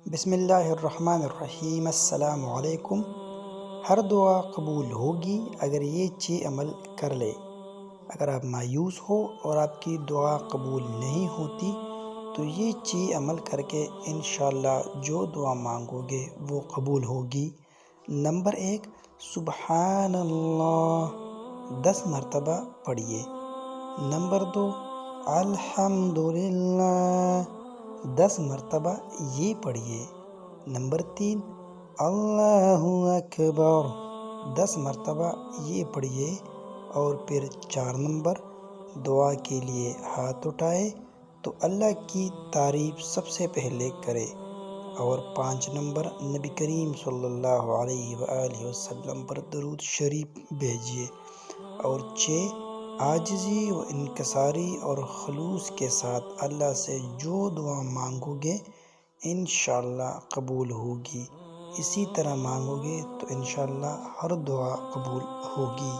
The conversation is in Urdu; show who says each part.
Speaker 1: بسم اللہ الرحمن الرحیم۔ السلام علیکم۔ ہر دعا قبول ہوگی اگر یہ 6 عمل کر لے۔ اگر آپ مایوس ہو اور آپ کی دعا قبول نہیں ہوتی تو یہ 6 عمل کر کے انشاءاللہ جو دعا مانگو گے وہ قبول ہوگی۔ نمبر 1، سبحان اللہ 10 مرتبہ پڑھیے۔ نمبر 2، الحمدللہ 10 مرتبہ یہ پڑھیے۔ نمبر 3، اللہ اکبر 10 مرتبہ یہ پڑھیے۔ اور پھر 4 نمبر، دعا کے لیے ہاتھ اٹھائے تو اللہ کی تعریف سب سے پہلے کرے۔ اور 5 نمبر، نبی کریم صلی اللہ علیہ وآلہ وسلم پر درود شریف بھیجیے۔ اور 6، عاجزی و انکساری اور خلوص کے ساتھ اللہ سے جو دعا مانگو گے انشاءاللہ قبول ہوگی۔ اسی طرح مانگو گے تو انشاءاللہ ہر دعا قبول ہوگی۔